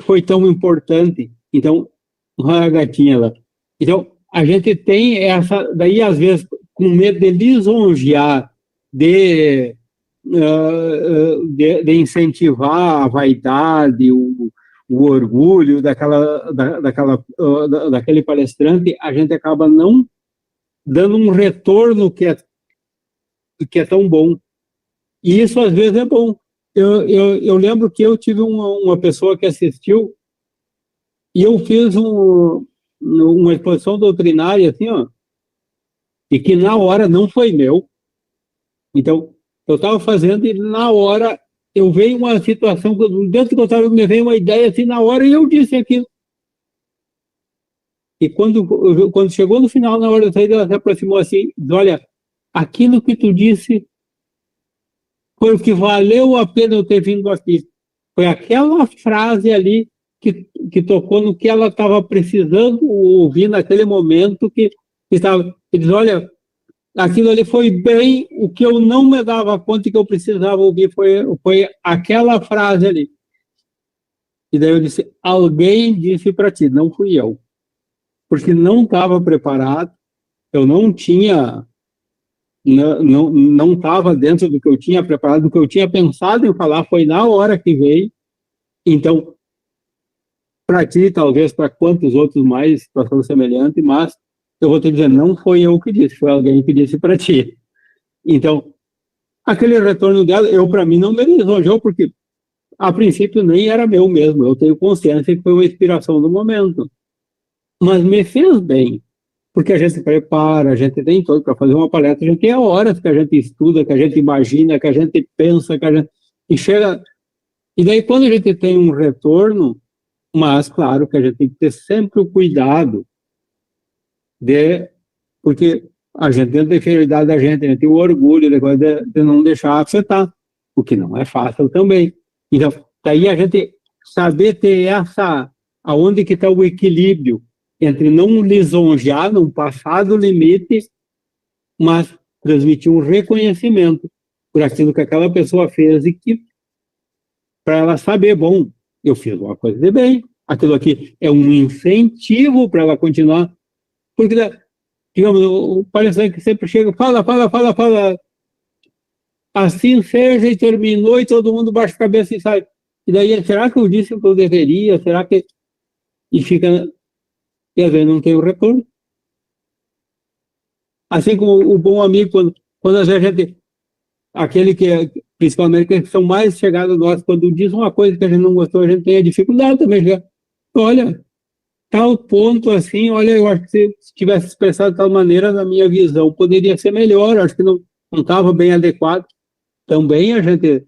foi tão importante. Então, a gatinha lá. Então, a gente tem daí às vezes, com medo de lisonjear, de incentivar a vaidade, o orgulho daquele palestrante, a gente acaba não dando um retorno que é tão bom. E isso às vezes é bom. Eu lembro que eu tive uma pessoa que assistiu e eu fiz uma exposição doutrinária assim, ó, e que na hora não foi meu. Então, eu estava fazendo e na hora eu veio uma situação, dentro do que eu estava, me veio uma ideia assim na hora e eu disse aquilo. E quando chegou no final, na hora da saída, ela se aproximou assim, diz, olha, aquilo que tu disse foi o que valeu a pena eu ter vindo aqui. Foi aquela frase ali que tocou no que ela estava precisando ouvir naquele momento que estava. Ele diz, olha, aquilo ali foi bem o que eu não me dava conta que eu precisava ouvir, foi aquela frase ali. E daí eu disse, alguém disse para ti, não fui eu. Porque não estava preparado, eu não tinha, não estava dentro do que eu tinha preparado, do que eu tinha pensado em falar, foi na hora que veio. Então, para ti, talvez para quantos outros mais, situação semelhante, mas eu vou te dizer, não foi eu que disse, foi alguém que disse para ti. Então, aquele retorno dela, para mim, não me lisonjeou, porque a princípio nem era meu mesmo, eu tenho consciência que foi uma inspiração do momento. Mas me fez bem, porque a gente se prepara, a gente tem todo para fazer uma palestra, a gente tem horas que a gente estuda, que a gente imagina, que a gente pensa, que a gente... E chega... E daí, quando a gente tem um retorno, mas, claro, que a gente tem que ter sempre o cuidado porque a gente tem a inferioridade da gente, a gente tem o orgulho de não deixar afetar, o que não é fácil também. Então, daí a gente saber ter aonde que está o equilíbrio entre não lisonjear, não passar do limite, mas transmitir um reconhecimento por aquilo que aquela pessoa fez e que, para ela saber, bom, eu fiz uma coisa de bem, aquilo aqui é um incentivo para ela continuar, porque, digamos, o palestrante que sempre chega, fala, assim seja, e terminou, e todo mundo baixa a cabeça e sai. E daí, será que eu disse o que eu deveria? Será que... E fica... E às vezes não tem o retorno. Assim como o bom amigo, quando às vezes a gente... Aquele que, principalmente, que são mais chegados a nós, quando diz uma coisa que a gente não gostou, a gente tem a dificuldade também. Olha, tal ponto assim, olha, eu acho que se tivesse expressado de tal maneira, na minha visão, poderia ser melhor, acho que não estava bem adequado. Também a gente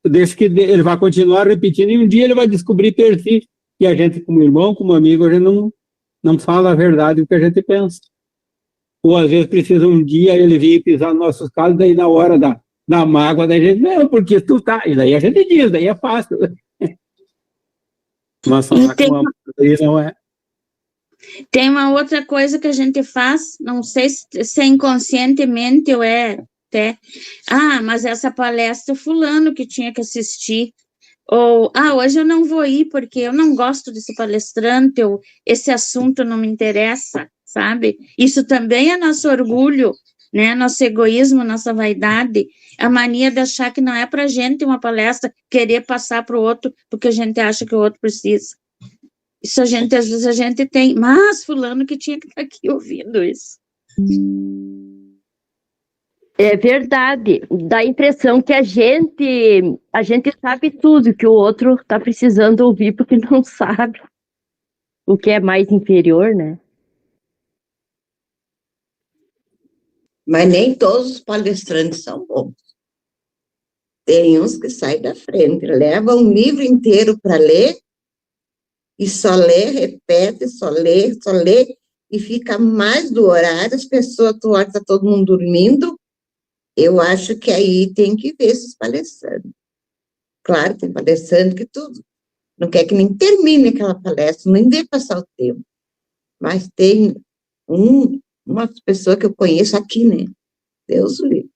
deixa que ele vai continuar repetindo e um dia ele vai descobrir per si, e a gente, como irmão, como amigo, a gente não fala a verdade o que a gente pensa. Ou às vezes precisa um dia ele vir pisar nos nossos calos, daí na hora da mágoa, daí a gente, não, porque tu tá, e daí a gente diz, daí é fácil. Mas falar com uma aí não é. Tem uma outra coisa que a gente faz, não sei se é inconscientemente ou é até, mas essa palestra fulano que tinha que assistir, ou, hoje eu não vou ir porque eu não gosto desse palestrante, ou esse assunto não me interessa, sabe? Isso também é nosso orgulho, né? Nosso egoísmo, nossa vaidade, a mania de achar que não é pra gente uma palestra, querer passar para o outro porque a gente acha que o outro precisa. Isso às vezes a gente tem, mas fulano que tinha que estar aqui ouvindo isso. É verdade, dá a impressão que a gente sabe tudo que o outro está precisando ouvir porque não sabe, o que é mais inferior, né? Mas nem todos os palestrantes são bons. Tem uns que saem da frente, levam um livro inteiro para ler, e só lê, repete, só lê, e fica mais do horário, as pessoas, tu olha, está todo mundo dormindo. Eu acho que aí tem que ver esses palestrantes. Claro, tem palestrante que tudo, não quer que nem termine aquela palestra, nem vê passar o tempo. Mas tem uma pessoa que eu conheço aqui, né? Deus o livre.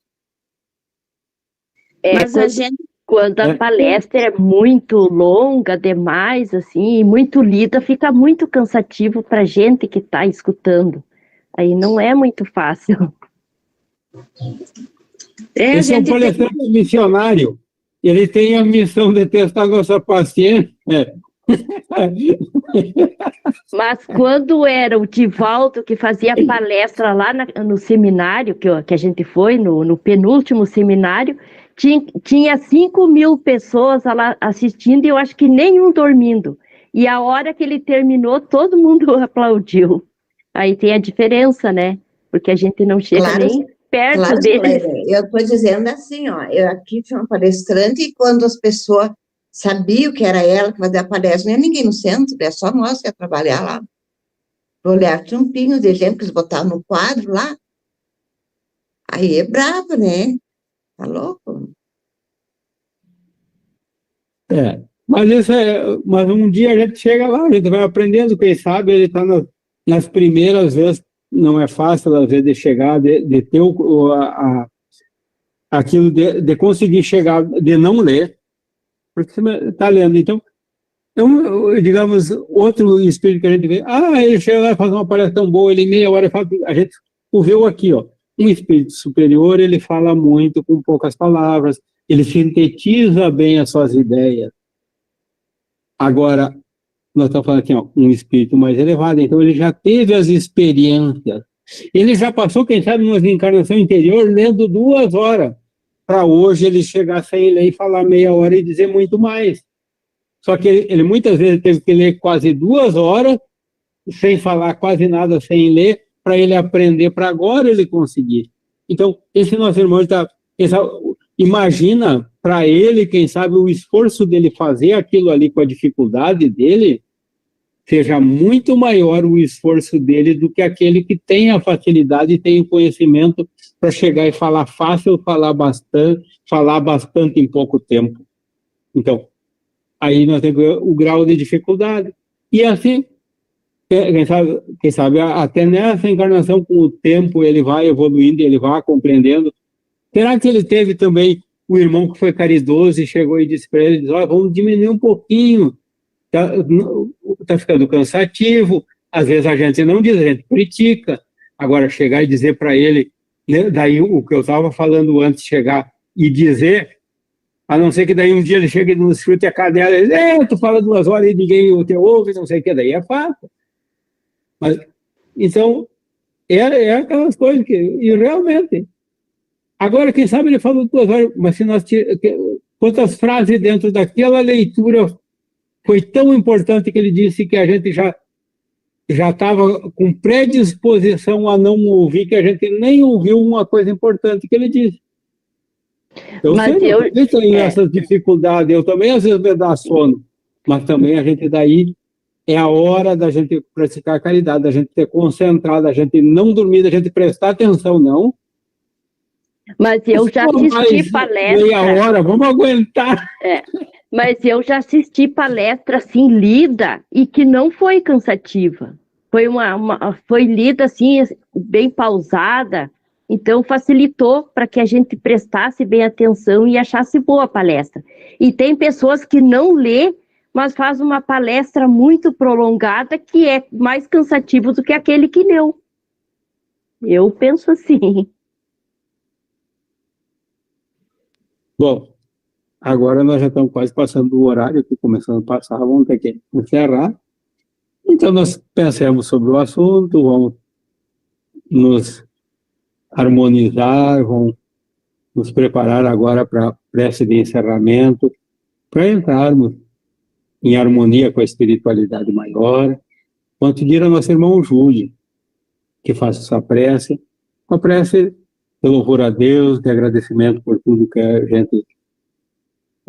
Mas a gente... Quando a palestra é muito longa demais, assim, muito lida, fica muito cansativo para a gente que está escutando. Aí não é muito fácil. Esse é um palestrante missionário. Ele tem a missão de testar nossa paciência. Mas quando era o Divaldo que fazia palestra lá no seminário, que a gente foi, no penúltimo seminário, tinha 5.000 pessoas lá assistindo e eu acho que nenhum dormindo. E a hora que ele terminou, todo mundo aplaudiu. Aí tem a diferença, né? Porque a gente não chega Claro, nem perto claro, deles. eu estou dizendo assim, ó, eu aqui tinha uma palestrante e quando as pessoas sabiam que era ela que fazia a palestra, não ia ninguém no centro, é só nós que ia trabalhar lá. Olhar, tinha um pinho de gente que eles botavam no quadro lá. Aí é brabo, né? Tá louco? Mas um dia a gente chega lá, a gente vai aprendendo, quem sabe ele está nas primeiras vezes, não é fácil às vezes de chegar, de ter aquilo de conseguir chegar, de não ler, porque você está lendo. Então, digamos, outro espírito que a gente vê, ele chega lá e faz uma palestra tão boa, ele em meia hora fala, a gente viu aqui, ó, um espírito superior, ele fala muito com poucas palavras, ele sintetiza bem as suas ideias. Agora, nós estamos falando aqui, ó, um espírito mais elevado, então ele já teve as experiências, ele já passou, quem sabe, numa encarnação interior, lendo 2 horas, para hoje ele chegar sem ler e falar meia hora e dizer muito mais. Só que ele muitas vezes teve que ler quase 2 horas, sem falar quase nada, sem ler, para ele aprender, para agora ele conseguir. Então, esse nosso irmão imagina para ele, quem sabe, o esforço dele fazer aquilo ali com a dificuldade dele, seja muito maior o esforço dele do que aquele que tem a facilidade e tem o conhecimento para chegar e falar fácil, falar bastante em pouco tempo. Então, aí nós temos o grau de dificuldade. E assim, quem sabe até nessa encarnação, com o tempo, ele vai evoluindo, ele vai compreendendo. Será que ele teve também o irmão que foi caridoso e chegou e disse para ele, vamos diminuir um pouquinho, tá ficando cansativo, às vezes a gente não diz, a gente critica. Agora, chegar e dizer para ele, né, daí o que eu estava falando antes, chegar e dizer, a não ser que daí um dia ele chega e nos chute a cadela e diz, tu fala 2 horas e ninguém te ouve, não sei o que, daí é fácil. Mas, então, é aquelas coisas que, e realmente, agora, quem sabe ele falou 2 horas, mas se nós quantas frases dentro daquela leitura foi tão importante que ele disse que a gente já estava com predisposição a não ouvir, que a gente nem ouviu uma coisa importante que ele disse. Eu tenho essas dificuldades, eu também às vezes me dá sono, mas também a gente daí é a hora da gente praticar a caridade, da gente ter concentrado, da gente não dormir, da gente prestar atenção, não. Mas eu já assisti palestra. Meia hora, vamos aguentar. Mas eu já assisti palestra assim, lida, e que não foi cansativa. Foi lida assim, bem pausada, então facilitou para que a gente prestasse bem atenção e achasse boa a palestra. E tem pessoas que não lê, mas faz uma palestra muito prolongada, que é mais cansativo do que aquele que leu. Eu penso assim. Bom, agora nós já estamos quase passando do horário, que começando a passar, vamos ter que encerrar. Então, nós pensamos sobre o assunto, vamos nos harmonizar, vamos nos preparar agora para a prece de encerramento, para entrarmos em harmonia com a espiritualidade maior. Quanto dirá nosso irmão Júlio, que faça essa prece, uma prece de louvor a Deus, de agradecimento por tudo que a gente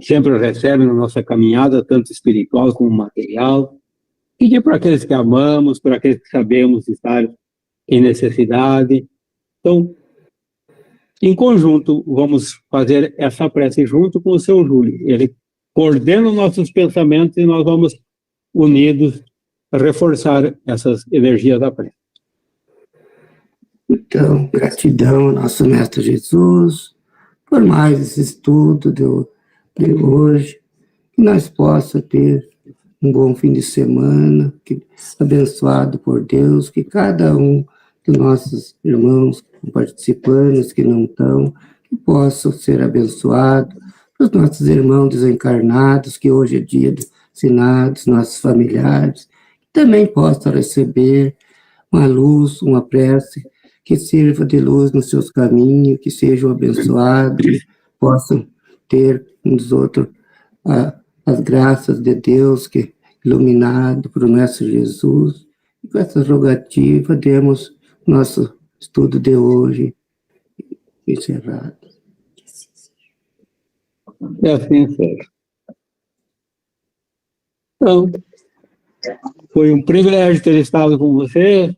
sempre recebe na nossa caminhada, tanto espiritual como material. Pedir para aqueles que amamos, para aqueles que sabemos estar em necessidade. Então, em conjunto, vamos fazer essa prece junto com o seu Júlio. Ele coordena os nossos pensamentos e nós vamos, unidos, reforçar essas energias da prece. Então, gratidão ao nosso Mestre Jesus por mais esse estudo de hoje, que nós possamos ter um bom fim de semana, abençoado por Deus, que cada um dos nossos irmãos participantes que não estão, que possam ser abençoados, os nossos irmãos desencarnados, que hoje é dia dos finados, nossos familiares, que também possam receber uma luz, uma prece, que sirva de luz nos seus caminhos, que sejam abençoados, possam ter uns outros as graças de Deus, que iluminado por nosso Jesus. E com essa rogativa, demos nosso estudo de hoje encerrado. E assim seja. Então, foi um privilégio ter estado com você.